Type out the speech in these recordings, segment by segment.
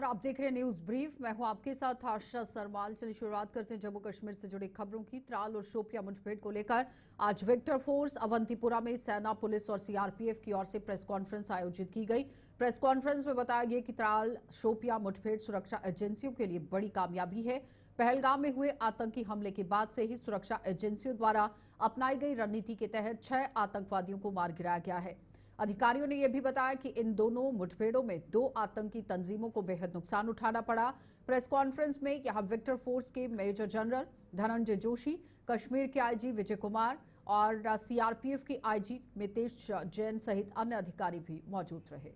आप देख रहे हैं न्यूज ब्रीफ। मैं हूं आपके साथ आशा सरमाल। चलिए शुरुआत करते हैं जम्मू कश्मीर से जुड़ी खबरों की। त्राल और शोपियां मुठभेड़ को लेकर आज विक्टर फोर्स अवंतीपुरा में सेना, पुलिस और सीआरपीएफ की ओर से प्रेस कॉन्फ्रेंस आयोजित की गई। प्रेस कॉन्फ्रेंस में बताया गया कि त्राल शोपियां मुठभेड़ सुरक्षा एजेंसियों के लिए बड़ी कामयाबी है। पहलगाम में हुए आतंकी हमले के बाद से ही सुरक्षा एजेंसियों द्वारा अपनाई गई रणनीति के तहत 6 आतंकवादियों को मार गिराया गया है। अधिकारियों ने यह भी बताया कि इन दोनों मुठभेड़ों में 2 आतंकी तंजीमों को बेहद नुकसान उठाना पड़ा। प्रेस कॉन्फ्रेंस में यहां विक्टर फोर्स के मेजर जनरल धनंजय जोशी, कश्मीर के आईजी विजय कुमार और सीआरपीएफ के आईजी मितेश जैन सहित अन्य अधिकारी भी मौजूद रहे।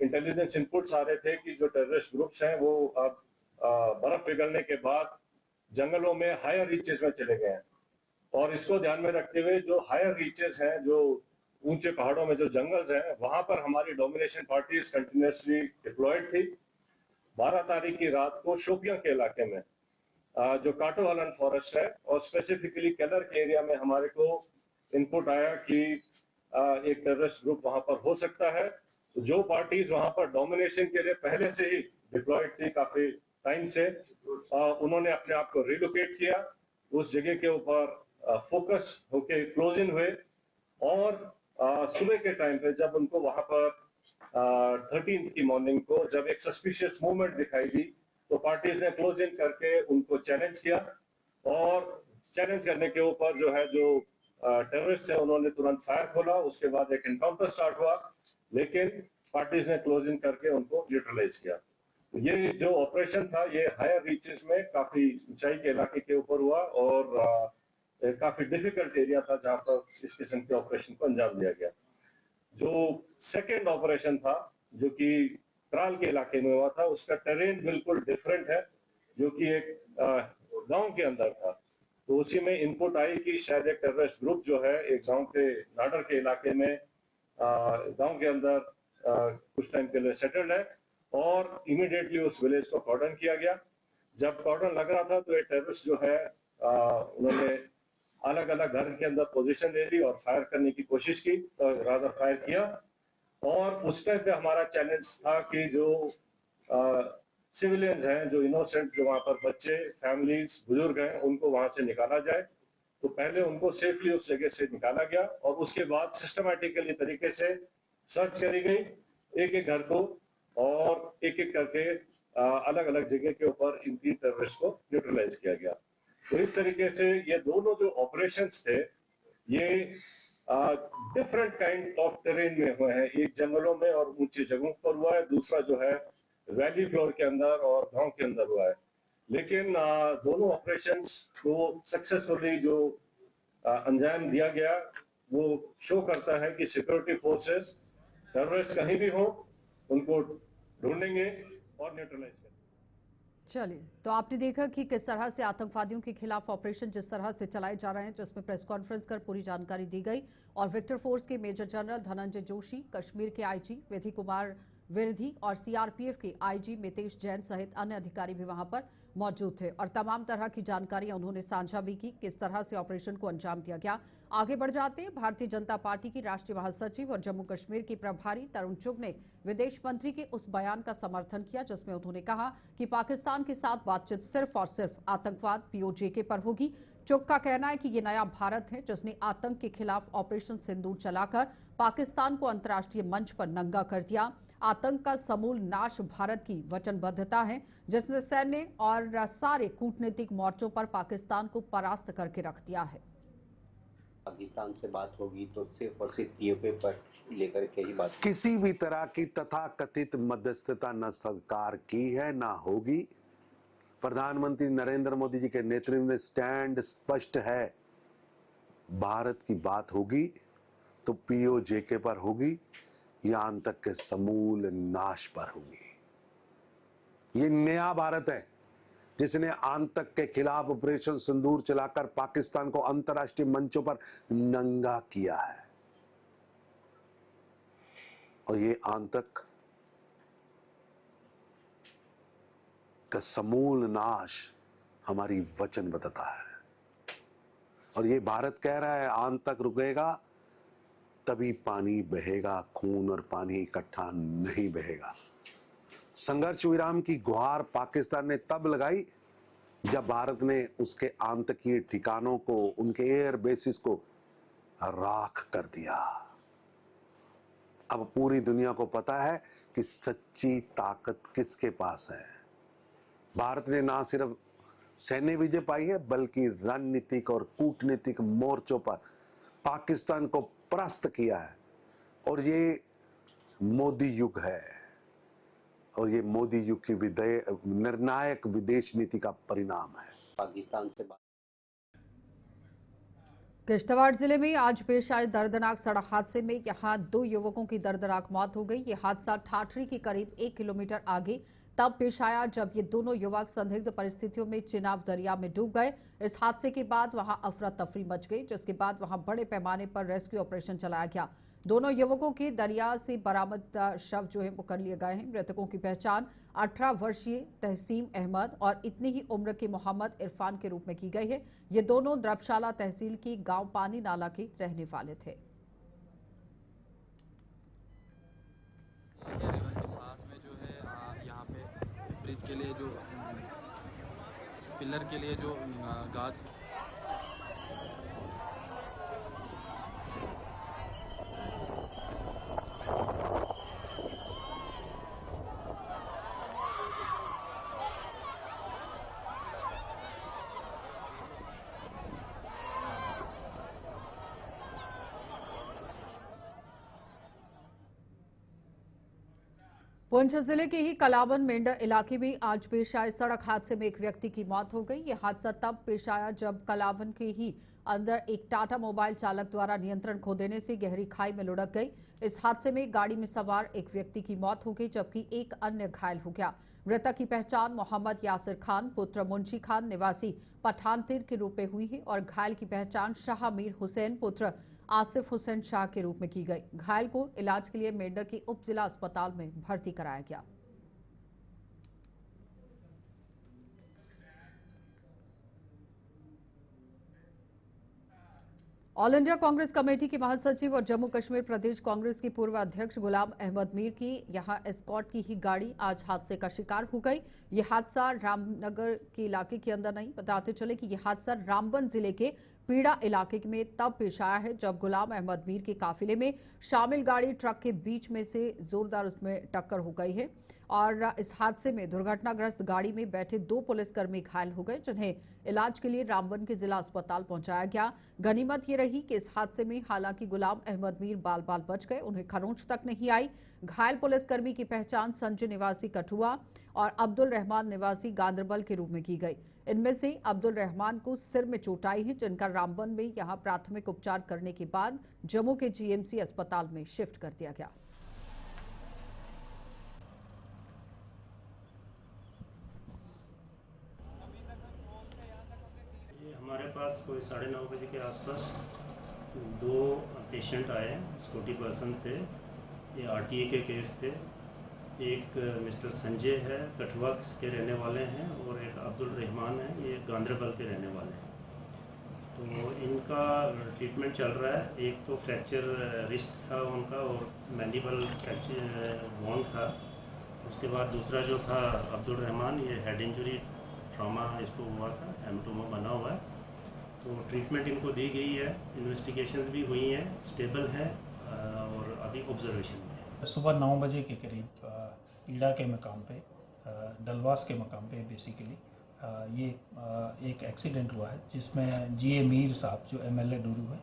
इंटेलिजेंस इनपुट्स आ रहे थे कि जो टेररिस्ट ग्रुप्स हैं वो अब बर्फ पिघलने के बाद जंगलों में हायर रीचेस में चले गए हैं, और इसको ध्यान में रखते हुए जो हायर रीचेस हैं, जो ऊंचे पहाड़ों में जो जंगल्स हैं, वहां पर हमारी डोमिनेशन पार्टीज कंटिन्यूसली डिप्लॉयड थी। 12 तारीख की रात को शोपियां के इलाके में जो काटो हलन फॉरेस्ट है और स्पेसिफिकली केलर के एरिया में हमारे को इनपुट आया कि एक टेररिस्ट ग्रुप वहां पर हो सकता है। तो जो पार्टीज वहां पर डोमिनेशन के लिए पहले से ही डिप्लॉयड थी काफी टाइम से, उन्होंने अपने आप को रिलोकेट किया, उस जगह के ऊपर फोकस होके क्लोज इन हुए, और सुबह के टाइम पे जब उनको वहां पर 13th की मॉर्निंग को जब एक सस्पिशियस मूवमेंट दिखाई दी, तो पार्टीज ने क्लोज इन करके उनको चैलेंज किया, और चैलेंज करने के ऊपर जो है जो टेररिस्ट है उन्होंने तुरंत फायर खोला। उसके बाद एक एनकाउंटर स्टार्ट हुआ, लेकिन पार्टीज ने क्लोज इन करके उनको न्यूट्रलाइज किया। ये जो ऑपरेशन था ये हायर रीचेस में काफी ऊंचाई के इलाके के ऊपर हुआ, और काफी डिफिकल्ट एरिया था जहां पर इस किस्म के ऑपरेशन को अंजाम दिया गया। जो सेकेंड ऑपरेशन था जो कि त्राल के इलाके में हुआ था, उसका टेरेन बिल्कुल डिफरेंट है, जो कि एक गांव के अंदर था। तो उसी में इनपुट आई कि शायद एक टेररिस्ट ग्रुप जो है एक गांव के नाडर के इलाके में गांव के अंदर कुछ टाइम के लिए सेटल्ड है, और इमीडिएटली उस विलेज को कॉर्डन किया गया। जब कॉर्डन लग रहा था तो ये टेररिस्ट जो है उन्होंने अलग अलग घर के अंदर पोजीशन ले ली और फायर करने की कोशिश की, रादर फायर किया। और उस टाइम पे हमारा चैलेंज था कि जो सिविलियंस हैं, जो इनोसेंट, जो वहां पर बच्चे, फैमिलीज, बुजुर्ग हैं, उनको वहां से निकाला जाए। तो पहले उनको सेफली उस जगह से निकाला गया, और उसके बाद सिस्टमैटिकली तरीके से सर्च करी गई एक एक घर को, और एक एक करके अलग अलग जगह के ऊपर इन 3 टेररिस्ट को न्यूट्रलाइज किया गया। तो इस तरीके से ये दोनों जो ऑपरेशंस थे ये डिफरेंट काइंड ऑफ टेरेन में हुए हैं। एक जंगलों में और ऊंची जगहों पर हुआ है, दूसरा जो है वैली फ्लोर के अंदर और गांव के अंदर हुआ है। लेकिन दोनों ऑपरेशंस को सक्सेसफुली जो अंजाम दिया गया वो शो करता है कि सिक्योरिटी फोर्सेस टेररिस्ट कहीं भी हो उनको ढूंढेंगे और न्यूट्रलाइज करेंगे। चलिए, तो आपने देखा कि किस तरह से आतंकवादियों के खिलाफ ऑपरेशन जिस तरह से चलाए जा रहे हैं, जिसमें प्रेस कॉन्फ्रेंस कर पूरी जानकारी दी गई। और विक्टर फोर्स के मेजर जनरल धनंजय जोशी, कश्मीर के आईजी विधि कुमार विरधी और सीआरपीएफ के आईजी मितेश जैन सहित अन्य अधिकारी भी वहां पर मौजूद थे, और तमाम तरह की जानकारियां उन्होंने साझा भी की किस तरह से ऑपरेशन को अंजाम दिया गया। आगे बढ़ जाते हैं। भारतीय जनता पार्टी की राष्ट्रीय महासचिव और जम्मू कश्मीर की प्रभारी तरुण चुग ने विदेश मंत्री के उस बयान का समर्थन किया जिसमें उन्होंने कहा कि पाकिस्तान के साथ बातचीत सिर्फ और सिर्फ आतंकवाद पीओजे पर होगी। चुग का कहना है कि ये नया भारत है जिसने आतंक के खिलाफ ऑपरेशन सिंदूर चलाकर पाकिस्तान को अंतर्राष्ट्रीय मंच पर नंगा कर दिया। आतंक का समूल नाश भारत की वचनबद्धता है, जिसने सैन्य और सारे कूटनीतिक मोर्चों पर पाकिस्तान को परास्त करके रख दिया है। पाकिस्तान से बात होगी तो सिर्फ और सिर्फ पीओके पर लेकर के ही बात। किसी भी तरह की तथाकथित मध्यस्थता न सरकार की है ना होगी। प्रधानमंत्री नरेंद्र मोदी जी के नेतृत्व में स्टैंड स्पष्ट है। भारत की बात होगी तो पीओजे पर होगी या आतंक के समूल नाश पर होगी। ये नया भारत है जिसने आतंक के खिलाफ ऑपरेशन सिंदूर चलाकर पाकिस्तान को अंतर्राष्ट्रीय मंचों पर नंगा किया है, और ये आतंक का समूल नाश हमारी वचनबद्धता है। और ये भारत कह रहा है आतंक रुकेगा तभी पानी बहेगा, खून और पानी इकट्ठा नहीं बहेगा। संघर्ष विराम की गुहार पाकिस्तान ने तब लगाई जब भारत ने उसके आतंकी ठिकानों को, उनके एयर बेसिस को राख कर दिया। अब पूरी दुनिया को पता है कि सच्ची ताकत किसके पास है। भारत ने ना सिर्फ सैन्य विजय पाई है, बल्कि रणनीतिक और कूटनीतिक मोर्चों पर पाकिस्तान को परास्त किया है। और ये मोदी युग है, और ये मोदी युग की निर्णायक विदेश नीति का परिणाम है। पाकिस्तान से बात किश्तवाड़ जिले में आज पेश आए दर्दनाक सड़क हादसे में यहां 2 युवकों की दर्दनाक मौत हो गई। ये हादसा ठाठरी के करीब 1 किलोमीटर आगे तब पेश आया जब ये दोनों युवक संदिग्ध परिस्थितियों में चिनाब दरिया में डूब गए। इस हादसे के बाद वहां अफरा तफरी मच गई, जिसके बाद वहां बड़े पैमाने पर रेस्क्यू ऑपरेशन चलाया गया। दोनों युवकों के दरिया से बरामद शव जो है वो कर लिए गए हैं। मृतकों की पहचान 18 वर्षीय तहसीम अहमद और इतनी ही उम्र के मोहम्मद इरफान के रूप में की गई है। ये दोनों द्रबशाला तहसील की गांव पानी नाला के रहने वाले थे। रिवर के साथ में जो है यहाँ पे ब्रिज के लिए जो पिलर के लिए जो गाद पुंछ जिले के ही कलावन मेंढर इलाके में आज पेश आए सड़क हादसे में एक व्यक्ति की मौत हो गई। यह हादसा तब पेश आया जब कलावन के ही अंदर एक टाटा मोबाइल चालक द्वारा नियंत्रण खो देने से गहरी खाई में लुढ़क गई। इस हादसे में गाड़ी में सवार एक व्यक्ति की मौत हो गई, जबकि एक अन्य घायल हो गया। मृतक की पहचान मोहम्मद यासिर खान पुत्र मुंशी खान निवासी पठानतिर के रूप में हुई है और घायल की पहचान शाह मीर हुसैन पुत्र आसिफ हुसैन शाह के रूप में की गई। घायल को इलाज के लिए मेंढर के उप जिला अस्पताल में भर्ती कराया गया। ऑल इंडिया कांग्रेस कमेटी के महासचिव और जम्मू कश्मीर प्रदेश कांग्रेस के पूर्व अध्यक्ष गुलाम अहमद मीर की यहां एस्कॉर्ट की ही गाड़ी आज हादसे का शिकार हो गई। यह हादसा रामनगर के इलाके के अंदर नहीं, बताते चले कि यह हादसा रामबन जिले के पीड़ा इलाके में तब पेश आया है जब गुलाम अहमद मीर के काफिले में शामिल गाड़ी ट्रक के बीच में से जोरदार उसमें टक्कर हो गई है और इस हादसे में दुर्घटनाग्रस्त गाड़ी में बैठे 2 पुलिसकर्मी घायल हो गए, जिन्हें इलाज के लिए रामबन के जिला अस्पताल पहुंचाया गया। गनीमत ये रही कि इस हादसे में हालांकि गुलाम अहमद मीर बाल बाल बच गए, उन्हें खरोंच तक नहीं आई। घायल पुलिसकर्मी की पहचान संजय निवासी कठुआ और अब्दुल रहमान निवासी गांदरबल के रूप में की गई। इनमें से अब्दुल रहमान को सिर में चोट आई है, जिनका रामबन में यहां प्राथमिक उपचार करने के बाद जम्मू के जीएमसी अस्पताल में शिफ्ट कर दिया गया। हमारे पास कोई 9:30 बजे के आसपास 2 पेशेंट आए, स्कूटी पर्सन थे। ये आरटीए के केस थे। एक मिस्टर संजय है, कठुआ के रहने वाले हैं, और एक अब्दुल रहमान है, ये गांदरबल के रहने वाले हैं। तो इनका ट्रीटमेंट चल रहा है। एक तो फ्रैक्चर रिस्ट था उनका और मैंडिबल फ्रैक्चर बोन था। उसके बाद दूसरा जो था अब्दुल रहमान, ये हेड इंजरी ट्रॉमा इसको हुआ था, हेमाटोमा बना हुआ है। तो ट्रीटमेंट इनको दी गई है, इन्वेस्टिगेशंस भी हुई हैं, स्टेबल है और अभी ऑब्जर्वेशन में है। सुबह 9 बजे के करीब पीड़ा के मकाम पे, डलवास के मकाम पे बेसिकली ये एक एक्सीडेंट हुआ है, जिसमें जीए मीर साहब जो एमएलए डूरू है,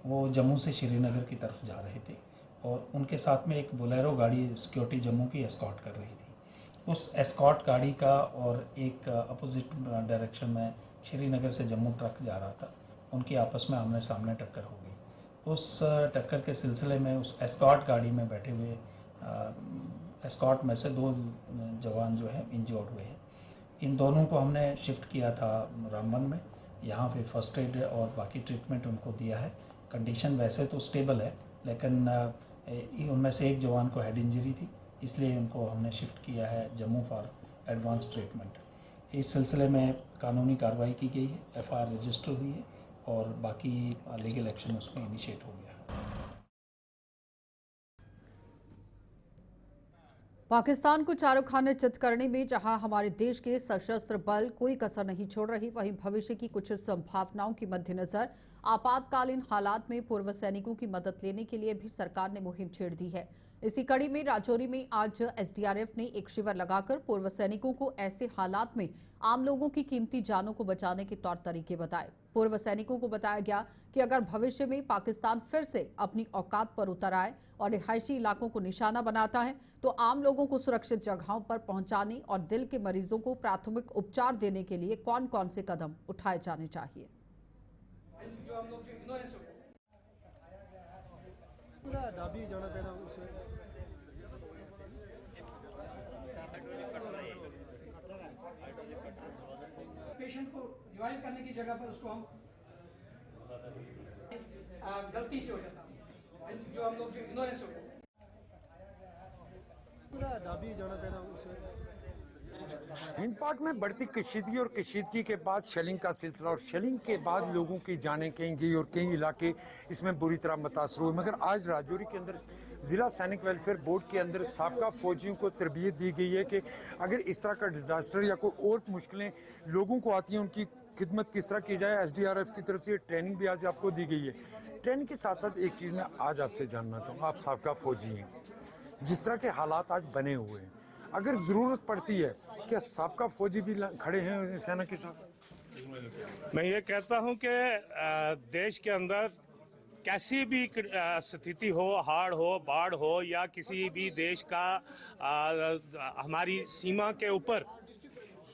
वो जम्मू से श्रीनगर की तरफ जा रहे थे और उनके साथ में एक बोलेरो गाड़ी सिक्योरिटी जम्मू की एस्कॉर्ट कर रही थी। उस एस्कॉर्ट गाड़ी का और एक अपोजिट डायरेक्शन में श्रीनगर से जम्मू ट्रक जा रहा था, उनकी आपस में आमने सामने टक्कर हो गई। उस टक्कर के सिलसिले में उस एस्कॉर्ट गाड़ी में बैठे हुए एस्कॉर्ट में से 2 जवान जो है इंजर्ड हुए हैं। इन दोनों को हमने शिफ्ट किया था रामबन में। यहाँ पे फर्स्ट एड और बाकी ट्रीटमेंट उनको दिया है। कंडीशन वैसे तो स्टेबल है, लेकिन उनमें से एक जवान को हेड इंजरी थी, इसलिए उनको हमने शिफ्ट किया है जम्मू फॉर एडवांस ट्रीटमेंट। इस सिलसिले में कानूनी कार्रवाई की गई है, एफआईआर रजिस्टर हुई है और बाकी लीगल एक्शन उसमें इनिशिएट हो गया। पाकिस्तान को चारों खाने चित करने में जहां हमारे देश के सशस्त्र बल कोई कसर नहीं छोड़ रही, वहीं भविष्य की कुछ संभावनाओं के मद्देनजर आपातकालीन हालात में पूर्व सैनिकों की मदद लेने के लिए भी सरकार ने मुहिम छेड़ दी है। इसी कड़ी में राजौरी में आज एसडीआरएफ ने एक शिविर लगाकर पूर्व सैनिकों को ऐसे हालात में आम लोगों की कीमती जानों को बचाने के तौर तरीके बताए। पूर्व सैनिकों को बताया गया कि अगर भविष्य में पाकिस्तान फिर से अपनी औकात पर उतर आए और रिहायशी इलाकों को निशाना बनाता है तो आम लोगों को सुरक्षित जगहों पर पहुंचाने और दिल के मरीजों को प्राथमिक उपचार देने के लिए कौन कौन से कदम उठाए जाने चाहिए। पेशेंट को रिवाइव करने की जगह पर उसको हम गलती से हो जाता है, जो हम लोग जो इग्नोरेंस होता है। हिंद पाक में बढ़ती कशीदगी और कशीदगी के बाद शेलिंग का सिलसिला और शेलिंग के बाद लोगों की जानें कहीं गई और कई इलाके इसमें बुरी तरह मुतासर हुए। मगर आज राजौरी के अंदर जिला सैनिक वेलफेयर बोर्ड के अंदर साबका फौजियों को तरबियत दी गई है कि अगर इस तरह का डिजास्टर या कोई और मुश्किलें लोगों को आती हैं उनकी खिदमत किस तरह की जाए। एसडीआरएफ की तरफ से ट्रेनिंग भी आज आपको दी गई है। ट्रेनिंग के साथ साथ एक चीज़ मैं आज आपसे जानना चाहूँगा, आप साबका फौजी हैं, जिस तरह के हालात आज बने हुए हैं, अगर ज़रूरत पड़ती है क्या साबका फौजी भी खड़े हैं सेना के साथ? मैं ये कहता हूँ कि देश के अंदर कैसी भी स्थिति हो, हाड़ हो, बाढ़ हो या किसी भी देश का हमारी सीमा के ऊपर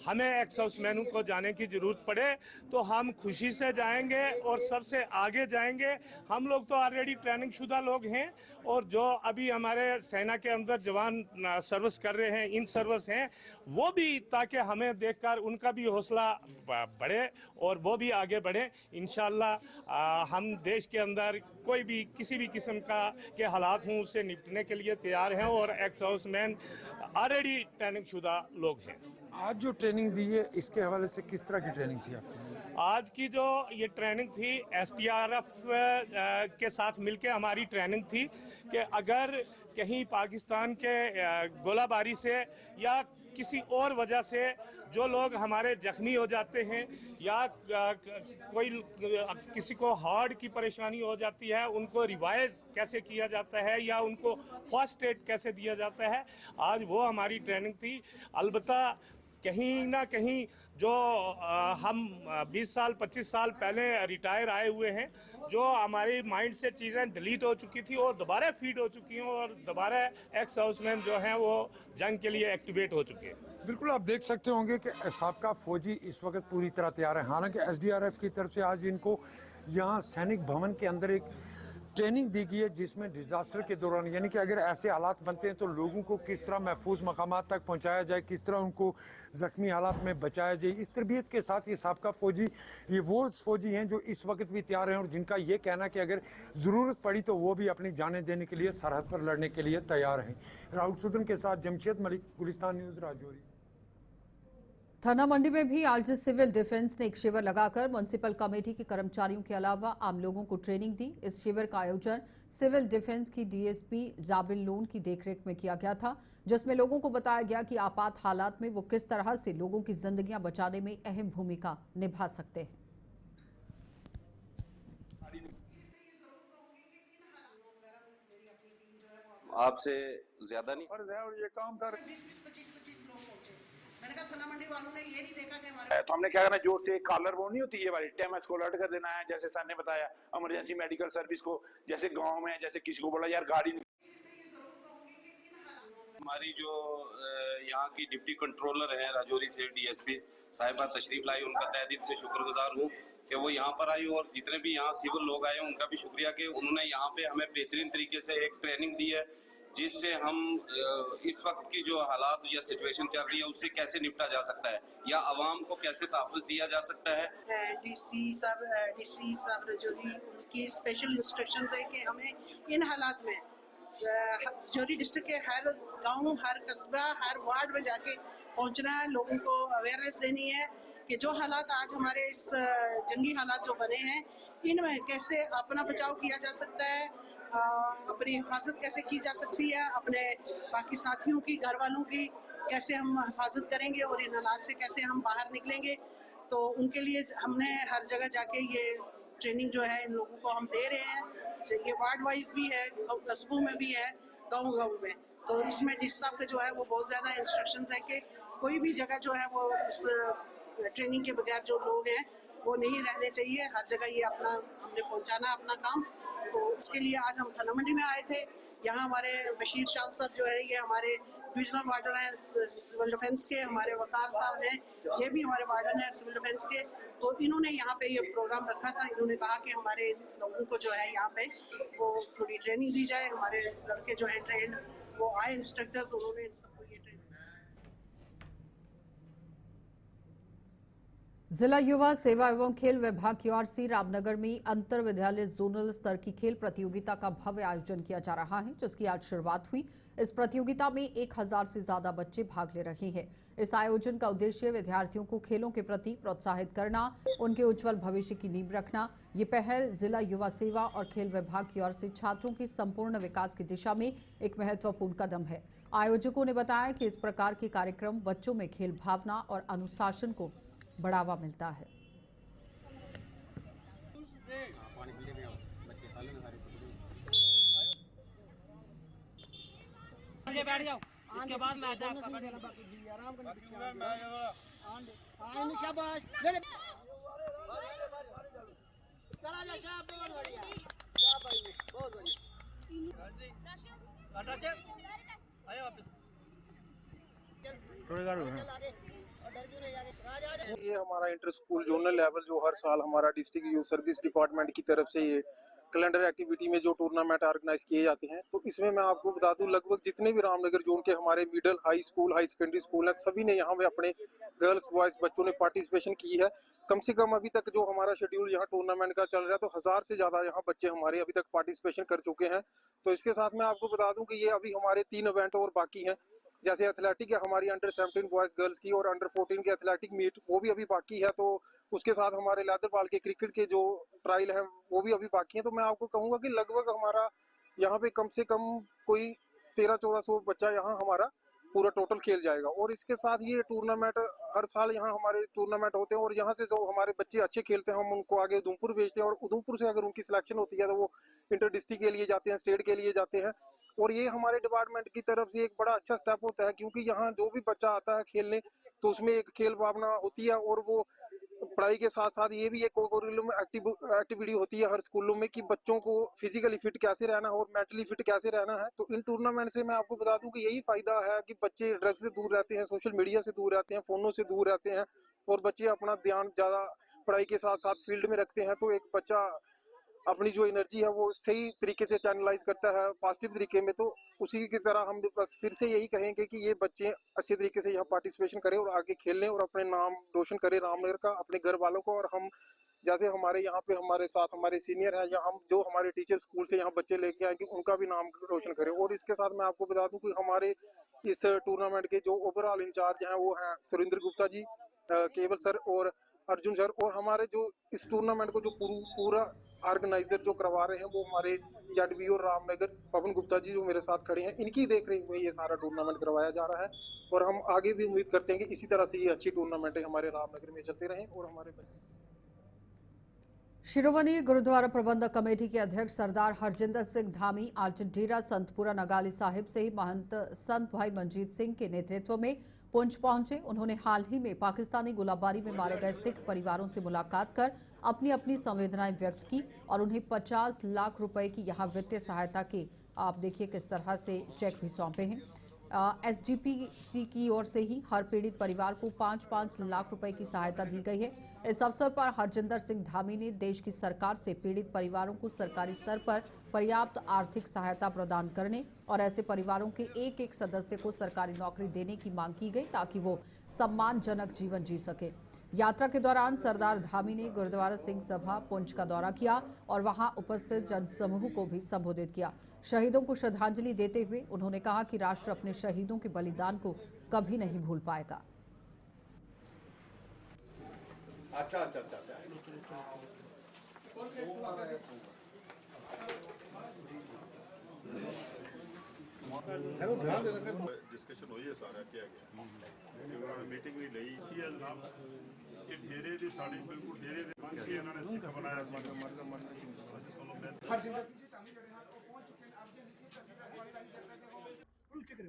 हमें एक्स हाउसमैनों को जाने की ज़रूरत पड़े तो हम खुशी से जाएंगे और सबसे आगे जाएंगे। हम लोग तो ऑलरेडी ट्रेनिंग शुदा लोग हैं और जो अभी हमारे सेना के अंदर जवान सर्विस कर रहे हैं, इन सर्विस हैं, वो भी ताकि हमें देखकर उनका भी हौसला बढ़े और वो भी आगे बढ़े। इंशाअल्लाह हम देश के अंदर कोई भी किसी भी किस्म के हालात हों उससे निपटने के लिए तैयार हैं और एक्स हाउसमैन ऑलरेडी ट्रेनिंग शुदा लोग हैं। आज जो ट्रेनिंग दी है इसके हवाले से किस तरह की ट्रेनिंग थी आपकी? आज की जो ये ट्रेनिंग थी एसडीआरएफ के साथ मिलके हमारी ट्रेनिंग थी कि अगर कहीं पाकिस्तान के गोलाबारी से या किसी और वजह से जो लोग हमारे जख्मी हो जाते हैं या कोई किसी को हार्ट की परेशानी हो जाती है, उनको रिवाइज कैसे किया जाता है या उनको फर्स्ट एड कैसे दिया जाता है, आज वो हमारी ट्रेनिंग थी। अलबत्ता कहीं ना कहीं जो हम 20 साल 25 साल पहले रिटायर आए हुए हैं, जो हमारी माइंड से चीज़ें डिलीट हो चुकी थी और दोबारा फीड हो चुकी हैं और दोबारा एक्स हाउसमैन जो हैं वो जंग के लिए एक्टिवेट हो चुके हैं। बिल्कुल, आप देख सकते होंगे कि साबका फौजी इस वक्त पूरी तरह तैयार है। हालांकि एसडीआरएफ की तरफ से आज इनको यहाँ सैनिक भवन के अंदर एक ट्रेनिंग दी गई है जिसमें डिजास्टर के दौरान यानी कि अगर ऐसे हालात बनते हैं तो लोगों को किस तरह महफूज मकामात तक पहुंचाया जाए, किस तरह उनको ज़ख्मी हालात में बचाया जाए। इस तरबियत के साथ ये साबका फौजी ये वो फौजी हैं जो इस वक्त भी तैयार हैं और जिनका ये कहना कि अगर ज़रूरत पड़ी तो वो भी अपनी जानें देने के लिए सरहद पर लड़ने के लिए तैयार हैं। राहुल सुदन के साथ जमशेद मलिक, गुलिस्तान न्यूज़, राजौरी। थाना मंडी में भी आज सिविल डिफेंस ने एक शिविर लगाकर म्युनिसिपल कमेटी के कर्मचारियों के अलावा आम लोगों को ट्रेनिंग दी। इस शिविर का आयोजन सिविल डिफेंस की डीएसपी जाबिल लोन की देखरेख में किया गया था, जिसमें लोगों को बताया गया कि आपात हालात में वो किस तरह से लोगों की जिंदगियां बचाने में अहम भूमिका निभा सकते हैं। आपसे ज्यादा नहीं फर्ज है और ये काम कर 20-25 लोग पहुंचे। मैंने कहा थाना मंडी वालों ने ये नहीं देखा कि हमारे तो हमने क्या करना, जोर से कॉलर वो नहीं होती ये वाली टेमस को अलर्ट कर देना है। जैसे सर ने बताया इमरजेंसी मेडिकल सर्विस को, जैसे गांव में जैसे किसी को बोला यार गाड़ी, हमारी जो यहाँ की डिप्टी कंट्रोलर है राजौरी से डीएसपी साहिबा तशरीफ लाई, उनका तहे दिल से शुक्रगुजार हूँ कि वो यहाँ पर आई और जितने भी यहाँ सिविल लोग आए उनका भी शुक्रिया कि उन्होंने यहाँ पे हमें बेहतरीन तरीके से एक ट्रेनिंग दी है जिससे हम इस वक्त की जो हालात या सिचुएशन चल रही है उससे कैसे निपटा जा सकता है या आवाम को कैसे तहफ़्फ़ुज़ दिया जा सकता है। डीसी साहब राजौरी उनकी स्पेशल इंस्ट्रक्शन है कि हमें इन हालात में राजौरी डिस्ट्रिक्ट के हर गांव, हर कस्बा, हर वार्ड में जाके पहुंचना है, लोगों को अवेयरनेस देनी है कि जो हालात आज हमारे इस जंगी हालात जो बने हैं इनमें कैसे अपना बचाव किया जा सकता है, अपनी हिफाजत कैसे की जा सकती है, अपने बाकी साथियों की, घर वालों की कैसे हम हिफाजत करेंगे और इन हालात से कैसे हम बाहर निकलेंगे। तो उनके लिए हमने हर जगह जाके ये ट्रेनिंग जो है इन लोगों को हम दे रहे हैं। ये वार्ड वाइज भी है, कस्बों में भी है, गाँव में। तो इसमें जिस साहब के जो है वो बहुत ज़्यादा इंस्ट्रक्शंस है कि कोई भी जगह जो है वो इस ट्रेनिंग के बगैर जो लोग हैं वो नहीं रहने चाहिए। हर जगह ये अपना हमने पहुंचाना अपना काम। तो उसके लिए आज हम थाना मंडी में आए थे। यहाँ हमारे बशीर शाह साहब जो है ये हमारे डिविजनल वार्डन हैं सिविल डिफेंस के, हमारे वकार साहब हैं ये भी हमारे वार्डन हैं सिविल डिफेंस के। तो इन्होंने यहाँ पे ये प्रोग्राम रखा था। इन्होंने कहा कि हमारे लोगों को जो है यहाँ पे वो थोड़ी ट्रेनिंग दी जाए। हमारे लड़के जो है ट्रेंड वो आए इंस्ट्रक्टर्स, उन्होंने इन सबको ये ट्रेनिंग। जिला युवा सेवा एवं खेल विभाग की ओर से रामनगर में अंतर विद्यालय जोनल स्तर की खेल प्रतियोगिता का भव्य आयोजन किया जा रहा है, जिसकी आज शुरुआत हुई। इस प्रतियोगिता में 1000 से ज्यादा बच्चे भाग ले रहे हैं। इस आयोजन का उद्देश्य विद्यार्थियों को खेलों के प्रति प्रोत्साहित करना, उनके उज्जवल भविष्य की नींव रखना। ये पहल जिला युवा सेवा और खेल विभाग की ओर से छात्रों के संपूर्ण विकास की दिशा में एक महत्वपूर्ण कदम है। आयोजकों ने बताया कि इस प्रकार के कार्यक्रम बच्चों में खेल भावना और अनुशासन को बढ़ावा मिलता है। बैठ जाओ, इसके बाद मैच है आपका। शाबाश, चला जा शाबाश, बहुत बढ़िया, बहुत बढ़िया। आए वापस ये हमारा इंटर स्कूल जोनल लेवल जो हर साल हमारा डिस्ट्रिक्ट यूथ सर्विस डिपार्टमेंट की तरफ से ये कैलेंडर एक्टिविटी में जो टूर्नामेंट ऑर्गेनाइज किए जाते हैं, तो इसमें मैं आपको बता दूं लगभग जितने भी रामनगर जोन के हमारे middle high school high secondary school हैं, सभी ने यहाँ पे अपने गर्ल्स बॉयज बच्चों ने पार्टिसिपेशन की है। कम से कम अभी तक जो हमारा शेड्यूल यहाँ टूर्नामेंट का चल रहा है तो 1000 से ज्यादा यहाँ बच्चे हमारे अभी तक पार्टिसिपेशन कर चुके हैं। तो इसके साथ मैं आपको बता दूं कि ये अभी हमारे 3 इवेंट और बाकी हैं। जैसे एथलेटिक है हमारी अंडर 17 बॉयज गर्ल्स की और अंडर 14 के एथलेटिक मीट वो भी अभी बाकी है। तो उसके साथ हमारे लेदर बॉल के क्रिकेट के जो ट्रायल है वो भी अभी बाकी है। तो मैं आपको कहूंगा कि लगभग हमारा यहाँ पे कम से कम कोई 1300-1400 बच्चा यहाँ हमारा पूरा टोटल खेल जाएगा। और इसके साथ ये टूर्नामेंट हर साल यहाँ हमारे टूर्नामेंट होते हैं और यहाँ से जो हमारे बच्चे अच्छे खेलते हैं हम उनको आगे उधमपुर भेजते हैं और उधमपुर से अगर उनकी सिलेक्शन होती है तो वो इंटर डिस्ट्रिक्ट के लिए जाते हैं, स्टेट के लिए जाते हैं। और ये हमारे डिपार्टमेंट की तरफ से एक बड़ा अच्छा स्टेप होता है क्योंकि यहाँ जो भी बच्चा आता है खेलने तो उसमें एक खेल भावना होती है और वो पढ़ाई के साथ साथ ये भी एक कोरिकुलम एक्टिविटी होती है हर स्कूलों में कि बच्चों को फिजिकली फिट कैसे रहना है और मेंटली फिट कैसे रहना है। तो इन टूर्नामेंट से मैं आपको बता दूं कि यही फायदा है कि बच्चे ड्रग्स से दूर रहते हैं, सोशल मीडिया से दूर रहते हैं, फोनों से दूर रहते हैं और बच्चे अपना ध्यान ज्यादा पढ़ाई के साथ साथ फील्ड में रखते हैं। तो एक बच्चा अपनी जो एनर्जी है वो सही तरीके से चैनलाइज करता है पॉजिटिव तरीके में। तो उसी की तरह हम बस फिर से यही कहेंगे कि ये बच्चे अच्छे तरीके से यहाँ पार्टिसिपेशन करें और आगे खेलें और अपने नाम रोशन करें रामनगर का, अपने घर वालों को। और हम जैसे हमारे यहाँ पे हमारे साथ हमारे सीनियर है या हम जो हमारे टीचर स्कूल से यहाँ बच्चे लेके आएंगे उनका भी नाम रोशन करें। और इसके साथ मैं आपको बता दूं कि हमारे इस टूर्नामेंट के जो ओवरऑल इंचार्ज हैं वो हैं सुरेंद्र गुप्ता जी, केवल सर और अर्जुन सर। और हमारे जो इस टूर्नामेंट को जो पूरा ऑर्गेनाइजर जो करवा रहे हैं वो हमारे जेडबी और रामनगर पवन गुप्ता जी जो मेरे साथ खड़े हैं, इनकी देख रेख में ये सारा टूर्नामेंट करवाया जा रहा है। और हम आगे भी उम्मीद करते हैं कि इसी तरह से ये अच्छी टूर्नामेंट हमारे रामनगर में चलते रहें और हमारे शिरोमणि गुरुद्वारा प्रबंधक कमेटी के अध्यक्ष सरदार हरजिंदर सिंह धामी आज डेरा संतपुरा नगाली साहिब से ही महंत संत भाई मंजीत सिंह के नेतृत्व में पुंछ पहुंचे। उन्होंने हाल ही में पाकिस्तानी गोलाबारी में मारे गए सिख परिवारों से मुलाकात कर अपनी अपनी संवेदनाएं व्यक्त की और उन्हें 50 लाख रुपए की यहां वित्तीय सहायता के आप देखिए किस तरह से चेक भी सौंपे हैं। SGPC की ओर से ही हर पीड़ित परिवार को 5-5 लाख रुपए की सहायता दी गई है। इस अवसर पर हरजिंदर सिंह धामी ने देश की सरकार से पीड़ित परिवारों को सरकारी स्तर पर पर्याप्त आर्थिक सहायता प्रदान करने और ऐसे परिवारों के एक एक सदस्य को सरकारी नौकरी देने की मांग की गई ताकि वो सम्मानजनक जीवन जी सके। यात्रा के दौरान सरदार धामी ने गुरुद्वारा सिंह सभा पुंछ का दौरा किया और वहां उपस्थित जनसमूह को भी संबोधित किया। शहीदों को श्रद्धांजलि देते हुए उन्होंने कहा कि राष्ट्र अपने शहीदों के बलिदान को कभी नहीं भूल पाएगा। अच्छा डिस्कशन हुई है सारा किया गया उन्होंने मीटिंग भी ਲਈ ਸੀ ਜਨਾਬ ਇਹ ਡੇਰੇ ਦੀ ਸਾਡੀ ਬਿਲਕੁਲ ਡੇਰੇ ਦੇ ਬਣ ਕੇ ਇਹਨਾਂ ਨੇ ਸਿੱਖ ਬਣਾਇਆ ਸੀ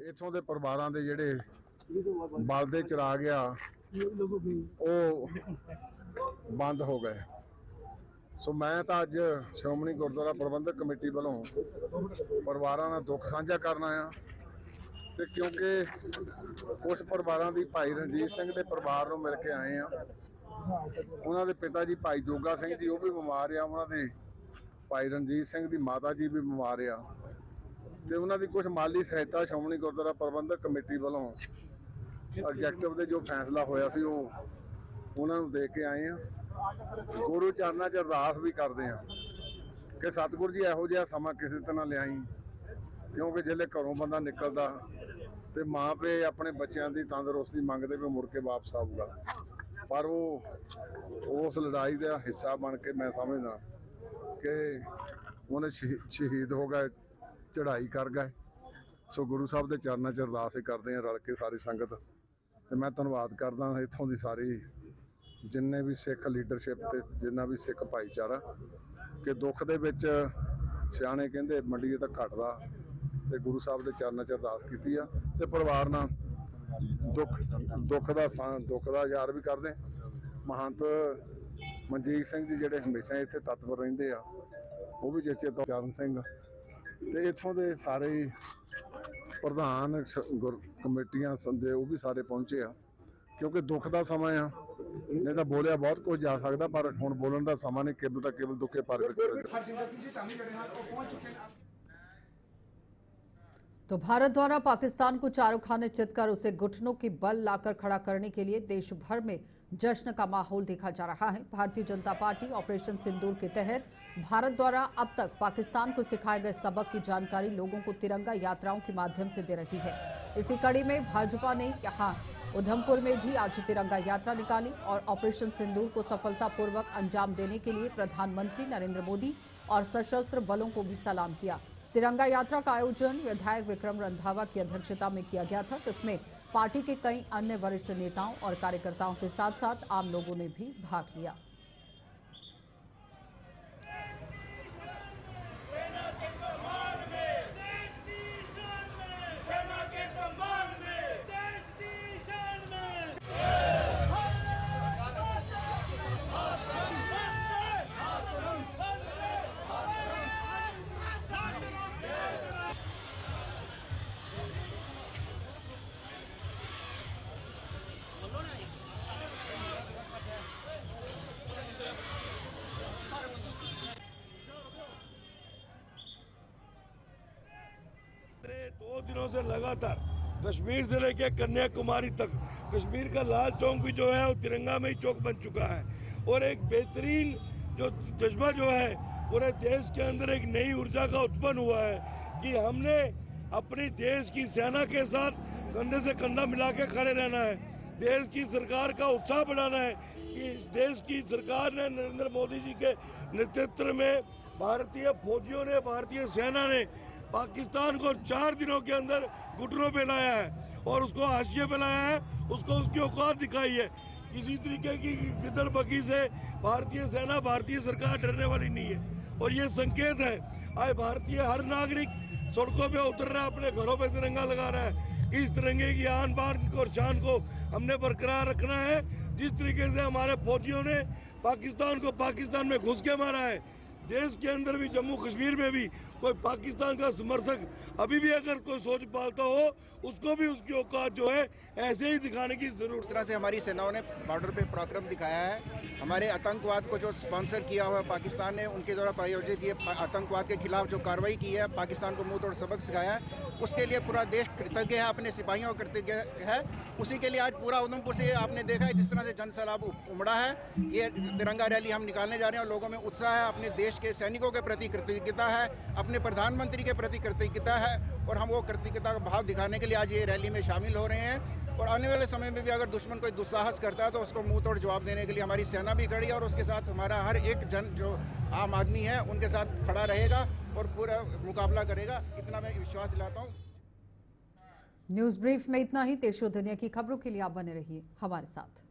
ਇੱਥੋਂ ਦੇ ਪਰਿਵਾਰਾਂ ਦੇ ਜਿਹੜੇ ਬਲਦੇ ਚਰਾ ਗਿਆ ਉਹ ਬੰਦ ਹੋ ਗਏ। ਸੋ ਮੈਂ ਤਾਂ ਅੱਜ ਸ਼੍ਰੋਮਣੀ ਗੁਰਦੁਆਰਾ ਪ੍ਰਬੰਧਕ ਕਮੇਟੀ ਵੱਲੋਂ ਪਰਿਵਾਰਾਂ ਨਾਲ ਦੁੱਖ ਸਾਂਝਾ ਕਰਨ ਆਇਆ ਤੇ ਕਿਉਂਕਿ ਕੁਝ ਪਰਿਵਾਰਾਂ ਦੀ ਭਾਈ ਰਣਜੀਤ ਸਿੰਘ ਦੇ ਪਰਿਵਾਰ ਨੂੰ ਮਿਲ ਕੇ ਆਏ ਆ। ਉਹਨਾਂ ਦੇ ਪਿਤਾ ਜੀ ਭਾਈ ਜੋਗਾ ਸਿੰਘ ਜੀ ਉਹ ਵੀ ਬਿਮਾਰ ਆ, ਉਹਨਾਂ ਦੇ ਭਾਈ ਰਣਜੀਤ ਸਿੰਘ ਦੀ ਮਾਤਾ ਜੀ ਵੀ ਬਿਮਾਰ ਆ ਤੇ ਉਹਨਾਂ ਦੀ ਕੁਝ ਮਾਲੀ ਸਹਾਇਤਾ ਸ਼੍ਰੋਮਣੀ ਗੁਰਦੁਆਰਾ ਪ੍ਰਬੰਧਕ ਕਮੇਟੀ ਵੱਲੋਂ ਐਗਜ਼ੈਕਟਿਵ ਦੇ ਜੋ ਫੈਸਲਾ ਹੋਇਆ ਸੀ ਉਹ ਉਹਨਾਂ ਨੂੰ ਦੇ ਕੇ ਆਏ ਆ। ਗੁਰੂ ਚਰਨਾਂ 'ਚ ਅਰਦਾਸ ਵੀ ਕਰਦੇ ਆ ਕਿ ਸਤਿਗੁਰੂ ਜੀ ਇਹੋ ਜਿਹਾ ਸਮਾਂ ਕਿਸੇ ਤਰ੍ਹਾਂ ਲਿਆਈ, ਕਿਉਂਕਿ ਜਿਹੜੇ ਘਰੋਂ ਬੰਦਾ ਨਿਕਲਦਾ ਤੇ ਮਾਂ ਪਿਓ ਆਪਣੇ ਬੱਚਿਆਂ ਦੀ ਤੰਦਰੁਸਤੀ ਮੰਗਦੇ ਵੀ ਮੁੜ ਕੇ ਵਾਪਸ ਆਊਗਾ, ਪਰ ਉਹ ਉਸ ਲੜਾਈ ਦਾ ਹਿੱਸਾ ਬਣ ਕੇ ਮੈਂ ਸਮਝਦਾ ਕਿ ਉਹਨੇ ਸ਼ਹੀਦ ਹੋ ਗਏ, ਚੜ੍ਹਾਈ ਕਰ ਗਏ। ਸੋ ਗੁਰੂ ਸਾਹਿਬ ਦੇ ਚਰਨਾਂ 'ਚ ਅਰਦਾਸ ਹੀ ਕਰਦੇ ਆ ਰਲ ਕੇ ਸਾਰੀ ਸੰਗਤ। ਤੇ ਮੈਂ ਧੰਨਵਾਦ ਕਰਦਾ ਇੱਥੋਂ ਦੀ ਸਾਰੀ ਜਿੰਨੇ ਵੀ ਸਿੱਖ ਲੀਡਰਸ਼ਿਪ ਤੇ ਜਿੰਨਾ ਵੀ ਸਿੱਖ ਭਾਈਚਾਰਾ ਕਿ ਦੁੱਖ ਦੇ ਵਿੱਚ ਸਿਆਣੇ ਕਹਿੰਦੇ ਮੰਡੀਏ ਤਾਂ ਘਟਦਾ ਤੇ ਗੁਰੂ ਸਾਹਿਬ ਦੇ ਚਰਨਾਂ 'ਚ ਅਰਦਾਸ ਕੀਤੀ ਆ ਤੇ ਪਰਿਵਾਰ ਨਾਲ ਦੁੱਖ ਦਾ ਯਾਰ ਵੀ ਕਰਦੇ। ਮਹੰਤ ਮਨਜੀਤ ਸਿੰਘ ਜੀ ਜਿਹੜੇ ਹਮੇਸ਼ਾ ਇੱਥੇ ਤਤਪਰ ਰਹਿੰਦੇ ਆ ਉਹ ਵੀ ਚੇਚੇ ਤੋਂ ਚਰਨ ਸਿੰਘ ਤੇ ਇੱਥੋਂ ਦੇ ਸਾਰੇ ਪ੍ਰਧਾਨ ਕਮੇਟੀਆਂ ਸੰਦੇ ਉਹ ਵੀ ਸਾਰੇ ਪਹੁੰਚੇ ਆ ਕਿਉਂਕਿ ਦੁੱਖ ਦਾ ਸਮਾਂ ਆ। ਨਹੀਂ ਤਾਂ ਬੋਲਿਆ ਬਹੁਤ ਕੁਝ ਜਾ ਸਕਦਾ ਪਰ ਹੁਣ ਬੋਲਣ ਦਾ ਸਮਾਂ ਨਹੀਂ, ਕੇਵਲ ਤਾਂ ਕੇਵਲ ਦੁੱਖੇ ਪ੍ਰਗਟ तो भारत द्वारा पाकिस्तान को चारों खाने चित कर उसे घुटनों के बल लाकर खड़ा करने के लिए देश भर में जश्न का माहौल देखा जा रहा है। भारतीय जनता पार्टी ऑपरेशन सिंदूर के तहत भारत द्वारा अब तक पाकिस्तान को सिखाए गए सबक की जानकारी लोगों को तिरंगा यात्राओं के माध्यम से दे रही है। इसी कड़ी में भाजपा ने यहाँ उधमपुर में भी आज तिरंगा यात्रा निकाली और ऑपरेशन सिंदूर को सफलतापूर्वक अंजाम देने के लिए प्रधानमंत्री नरेंद्र मोदी और सशस्त्र बलों को भी सलाम किया। तिरंगा यात्रा का आयोजन विधायक विक्रम रंधावा की अध्यक्षता में किया गया था, जिसमें पार्टी के कई अन्य वरिष्ठ नेताओं और कार्यकर्ताओं के साथ साथ आम लोगों ने भी भाग लिया। दो दिनों से लगातार कश्मीर से लेकर कन्याकुमारी तक कश्मीर का लाल चौक भी जो है वो तिरंगा में ही चौक बन चुका है और एक बेहतरीन जो जज्बा जो है पूरे देश के अंदर एक नई ऊर्जा का उत्पन्न हुआ है कि हमने अपनी देश की सेना के साथ कंधे से कंधा मिला के खड़े रहना है। देश की सरकार का उत्साह बढ़ाना है कि इस देश की सरकार ने नरेंद्र मोदी जी के नेतृत्व में भारतीय फौजियों ने भारतीय सेना ने पाकिस्तान को 4 दिनों के अंदर घुटनों पे लाया है और उसको हाशिए पे लाया है, उसको उसकी औकात दिखाई है। किसी तरीके की गिद्दड़ बगी से भारतीय सेना भारतीय सरकार डरने वाली नहीं है और ये संकेत है आज भारतीय हर नागरिक सड़कों पे उतर रहा है, अपने घरों पे तिरंगा लगा रहा है। इस तिरंगे की आन बान और शान को हमने बरकरार रखना है। जिस तरीके से हमारे फौजियों ने पाकिस्तान को पाकिस्तान में घुस के मारा है, देश के अंदर भी जम्मू कश्मीर में भी कोई पाकिस्तान का समर्थक अभी भी अगर कोई सोच पालता हो उसको भी उसकी औकात जो है ऐसे ही दिखाने की जरूरत। इस तरह से हमारी सेनाओं ने बॉर्डर पे पराक्रम दिखाया है। हमारे आतंकवाद को जो स्पॉन्सर किया हुआ पाकिस्तान ने, उनके द्वारा प्रायोजित ये आतंकवाद के खिलाफ जो कार्रवाई की है, पाकिस्तान को मुंह तोड़ सबक सिखाया है, उसके लिए पूरा देश कृतज्ञ है, अपने सिपाहियों को कृतज्ञ है। उसी के लिए आज पूरा उधमपुर से आपने देखा है जिस तरह से जन सैलाब उमड़ा है। ये तिरंगा रैली हम निकालने जा रहे हैं और लोगों में उत्साह है, अपने देश के सैनिकों के प्रति कृतज्ञता है, अपने प्रधानमंत्री के प्रति कृतज्ञता है और हम वो कृतज्ञता का भाव दिखाने के लिए आज ये रैली में शामिल हो रहे हैं। और आने वाले समय में भी अगर दुश्मन कोई दुस्साहस करता है तो उसको मुंह तोड़ जवाब देने के लिए हमारी सेना भी खड़ी है और उसके साथ हमारा हर एक जन जो आम आदमी है उनके साथ खड़ा रहेगा और पूरा मुकाबला करेगा, इतना मैं विश्वास दिलाता हूँ। न्यूज ब्रीफ में इतना ही। तेजो दुनिया की खबरों के लिए आप बने रहिए हमारे साथ।